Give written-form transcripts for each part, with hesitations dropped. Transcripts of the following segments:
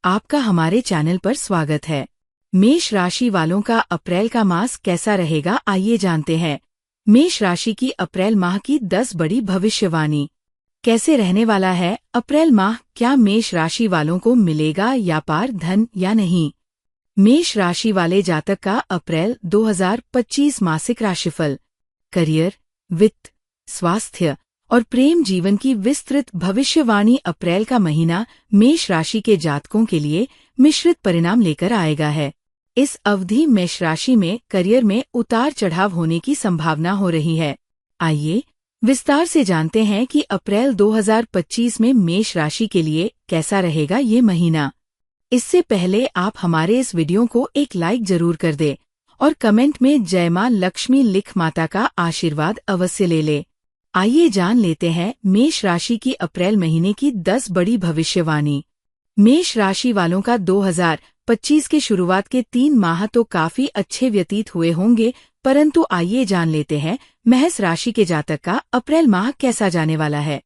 आपका हमारे चैनल पर स्वागत है। मेष राशि वालों का अप्रैल का मास कैसा रहेगा, आइए जानते हैं। मेष राशि की अप्रैल माह की 10 बड़ी भविष्यवाणी। कैसे रहने वाला है अप्रैल माह? क्या मेष राशि वालों को मिलेगा व्यापार, धन या नहीं? मेष राशि वाले जातक का अप्रैल 2025 मासिक राशिफल। करियर, वित्त, स्वास्थ्य और प्रेम जीवन की विस्तृत भविष्यवाणी। अप्रैल का महीना मेष राशि के जातकों के लिए मिश्रित परिणाम लेकर आएगा है। इस अवधि मेष राशि में करियर में उतार चढ़ाव होने की संभावना हो रही है। आइए विस्तार से जानते हैं कि अप्रैल 2025 में मेष राशि के लिए कैसा रहेगा ये महीना। इससे पहले आप हमारे इस वीडियो को एक लाइक जरूर कर दें और कमेंट में जय मां लक्ष्मी लिख माता का आशीर्वाद अवश्य ले ले। आइए जान लेते हैं मेष राशि की अप्रैल महीने की 10 बड़ी भविष्यवाणी। मेष राशि वालों का 2025 के शुरुआत के 3 माह तो काफी अच्छे व्यतीत हुए होंगे, परंतु आइए जान लेते हैं मेष राशि के जातक का अप्रैल माह कैसा जाने वाला है।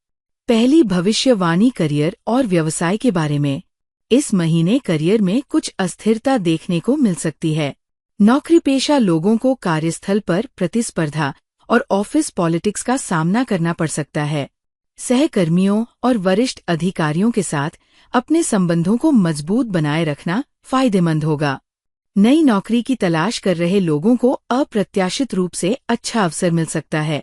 पहली भविष्यवाणी करियर और व्यवसाय के बारे में। इस महीने करियर में कुछ अस्थिरता देखने को मिल सकती है। नौकरी पेशा लोगों को कार्यस्थल पर प्रतिस्पर्धा और ऑफिस पॉलिटिक्स का सामना करना पड़ सकता है। सहकर्मियों और वरिष्ठ अधिकारियों के साथ अपने संबंधों को मजबूत बनाए रखना फायदेमंद होगा। नई नौकरी की तलाश कर रहे लोगों को अप्रत्याशित रूप से अच्छा अवसर मिल सकता है,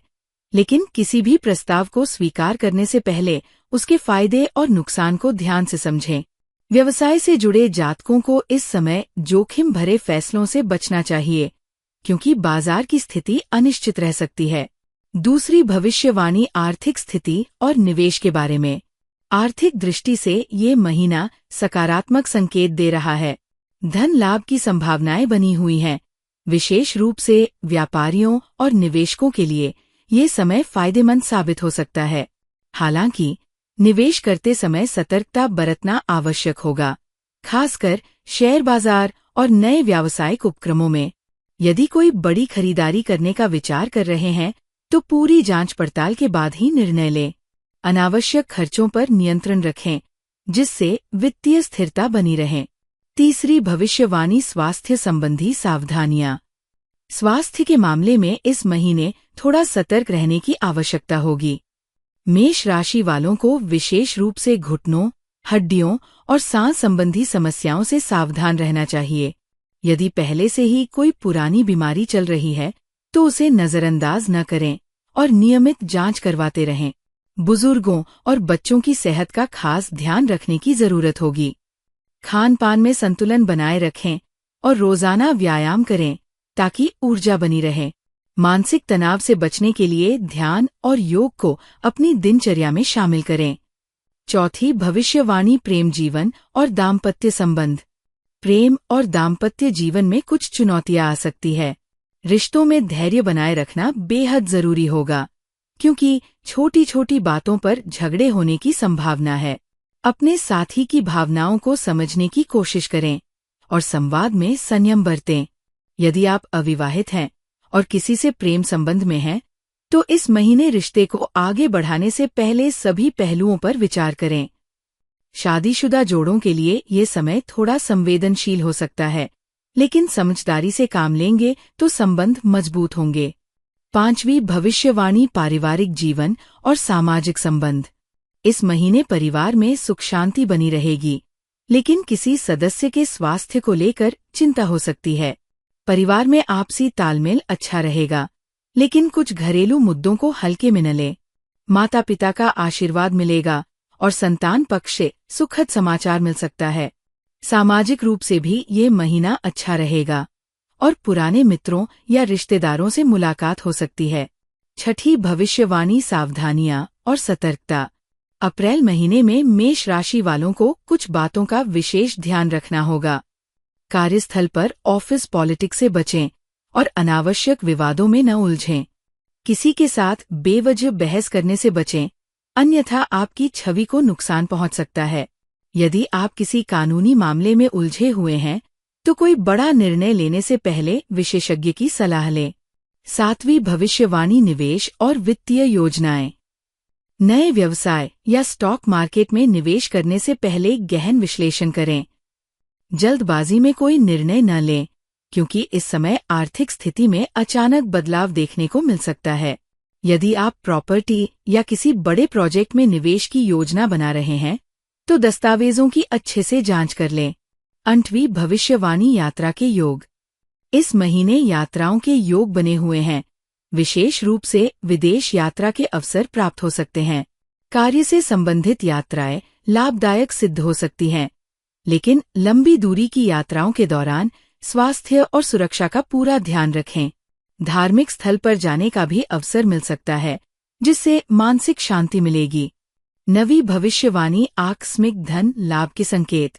लेकिन किसी भी प्रस्ताव को स्वीकार करने से पहले उसके फायदे और नुकसान को ध्यान से समझें। व्यवसाय से जुड़े जातकों को इस समय जोखिम भरे फैसलों से बचना चाहिए, क्योंकि बाजार की स्थिति अनिश्चित रह सकती है। दूसरी भविष्यवाणी आर्थिक स्थिति और निवेश के बारे में। आर्थिक दृष्टि से ये महीना सकारात्मक संकेत दे रहा है। धन लाभ की संभावनाएं बनी हुई हैं। विशेष रूप से व्यापारियों और निवेशकों के लिए ये समय फायदेमंद साबित हो सकता है। हालांकि निवेश करते समय सतर्कता बरतना आवश्यक होगा, खासकर शेयर बाजार और नए व्यावसायिक उपक्रमों में। यदि कोई बड़ी खरीदारी करने का विचार कर रहे हैं तो पूरी जांच पड़ताल के बाद ही निर्णय लें। अनावश्यक खर्चों पर नियंत्रण रखें, जिससे वित्तीय स्थिरता बनी रहे। तीसरी भविष्यवाणी स्वास्थ्य संबंधी सावधानियां। स्वास्थ्य के मामले में इस महीने थोड़ा सतर्क रहने की आवश्यकता होगी। मेष राशि वालों को विशेष रूप से घुटनों, हड्डियों और सांस संबंधी समस्याओं से सावधान रहना चाहिए। यदि पहले से ही कोई पुरानी बीमारी चल रही है तो उसे नजरअंदाज न करें और नियमित जांच करवाते रहें। बुजुर्गों और बच्चों की सेहत का खास ध्यान रखने की जरूरत होगी। खान पान में संतुलन बनाए रखें और रोजाना व्यायाम करें ताकि ऊर्जा बनी रहे। मानसिक तनाव से बचने के लिए ध्यान और योग को अपनी दिनचर्या में शामिल करें। चौथी भविष्यवाणी प्रेम जीवन और दाम्पत्य संबंध। प्रेम और दाम्पत्य जीवन में कुछ चुनौतियां आ सकती है। रिश्तों में धैर्य बनाए रखना बेहद जरूरी होगा, क्योंकि छोटी छोटी बातों पर झगड़े होने की संभावना है। अपने साथी की भावनाओं को समझने की कोशिश करें और संवाद में संयम बरतें। यदि आप अविवाहित हैं और किसी से प्रेम संबंध में हैं, तो इस महीने रिश्ते को आगे बढ़ाने से पहले सभी पहलुओं पर विचार करें। शादीशुदा जोड़ों के लिए ये समय थोड़ा संवेदनशील हो सकता है, लेकिन समझदारी से काम लेंगे तो संबंध मजबूत होंगे। पांचवी भविष्यवाणी पारिवारिक जीवन और सामाजिक संबंध। इस महीने परिवार में सुख शांति बनी रहेगी, लेकिन किसी सदस्य के स्वास्थ्य को लेकर चिंता हो सकती है। परिवार में आपसी तालमेल अच्छा रहेगा, लेकिन कुछ घरेलू मुद्दों को हल्के में न लें। माता पिता का आशीर्वाद मिलेगा और संतान पक्ष से सुखद समाचार मिल सकता है। सामाजिक रूप से भी ये महीना अच्छा रहेगा और पुराने मित्रों या रिश्तेदारों से मुलाकात हो सकती है। छठी भविष्यवाणी सावधानियां और सतर्कता। अप्रैल महीने में मेष राशि वालों को कुछ बातों का विशेष ध्यान रखना होगा। कार्यस्थल पर ऑफिस पॉलिटिक्स से बचें और अनावश्यक विवादों में न उलझें। किसी के साथ बेवजह बहस करने से बचें, अन्यथा आपकी छवि को नुकसान पहुंच सकता है। यदि आप किसी कानूनी मामले में उलझे हुए हैं तो कोई बड़ा निर्णय लेने से पहले विशेषज्ञ की सलाह लें। सातवीं भविष्यवाणी निवेश और वित्तीय योजनाएं। नए व्यवसाय या स्टॉक मार्केट में निवेश करने से पहले गहन विश्लेषण करें जल्दबाजी में कोई निर्णय न लें, क्योंकि इस समय आर्थिक स्थिति में अचानक बदलाव देखने को मिल सकता है। यदि आप प्रॉपर्टी या किसी बड़े प्रोजेक्ट में निवेश की योजना बना रहे हैं, तो दस्तावेजों की अच्छे से जांच कर लें। 8वीं भविष्यवाणी, यात्रा के योग। इस महीने यात्राओं के योग बने हुए हैं। विशेष रूप से विदेश यात्रा के अवसर प्राप्त हो सकते हैं। कार्य से संबंधित यात्राएं लाभदायक सिद्ध हो सकती हैं, लेकिन लंबी दूरी की यात्राओं के दौरान स्वास्थ्य और सुरक्षा का पूरा ध्यान रखें। धार्मिक स्थल पर जाने का भी अवसर मिल सकता है, जिससे मानसिक शांति मिलेगी। 9वीं भविष्यवाणी, आकस्मिक धन लाभ के संकेत।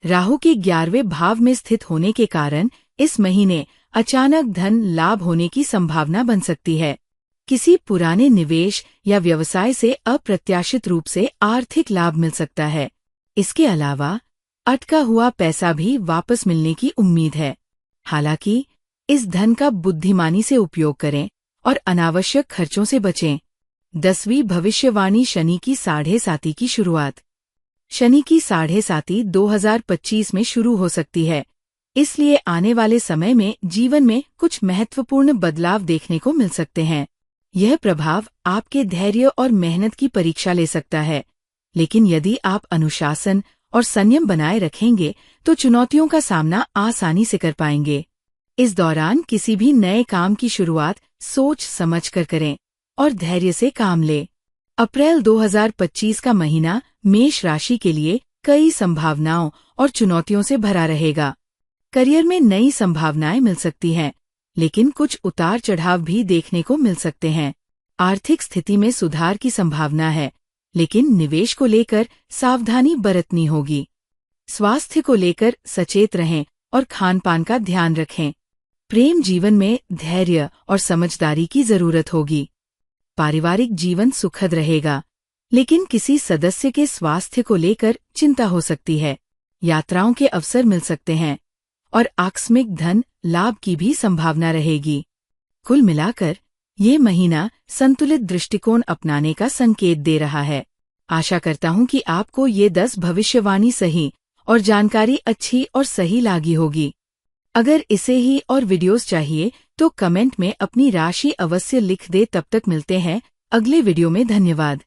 राहु के 11वें भाव में स्थित होने के कारण इस महीने अचानक धन लाभ होने की संभावना बन सकती है। किसी पुराने निवेश या व्यवसाय से अप्रत्याशित रूप से आर्थिक लाभ मिल सकता है। इसके अलावा अटका हुआ पैसा भी वापस मिलने की उम्मीद है। हालांकि इस धन का बुद्धिमानी से उपयोग करें और अनावश्यक खर्चों से बचें। 10वीं भविष्यवाणी, शनि की 7.5 की शुरुआत। शनि की 7.5 2025 में शुरू हो सकती है, इसलिए आने वाले समय में जीवन में कुछ महत्वपूर्ण बदलाव देखने को मिल सकते हैं। यह प्रभाव आपके धैर्य और मेहनत की परीक्षा ले सकता है, लेकिन यदि आप अनुशासन और संयम बनाए रखेंगे तो चुनौतियों का सामना आसानी से कर पाएंगे। इस दौरान किसी भी नए काम की शुरुआत सोच समझ कर करें और धैर्य से काम लें। अप्रैल 2025 का महीना मेष राशि के लिए कई संभावनाओं और चुनौतियों से भरा रहेगा। करियर में नई संभावनाएं मिल सकती हैं, लेकिन कुछ उतार चढ़ाव भी देखने को मिल सकते हैं। आर्थिक स्थिति में सुधार की संभावना है, लेकिन निवेश को लेकर सावधानी बरतनी होगी। स्वास्थ्य को लेकर सचेत रहें और खान पान का ध्यान रखें। प्रेम जीवन में धैर्य और समझदारी की जरूरत होगी। पारिवारिक जीवन सुखद रहेगा, लेकिन किसी सदस्य के स्वास्थ्य को लेकर चिंता हो सकती है। यात्राओं के अवसर मिल सकते हैं और आकस्मिक धन लाभ की भी संभावना रहेगी। कुल मिलाकर ये महीना संतुलित दृष्टिकोण अपनाने का संकेत दे रहा है। आशा करता हूँ कि आपको ये 10 भविष्यवाणी सही और जानकारी अच्छी और सही लगी होगी। अगर इसे ही और वीडियोस चाहिए तो कमेंट में अपनी राशि अवश्य लिख दे। तब तक मिलते हैं अगले वीडियो में। धन्यवाद।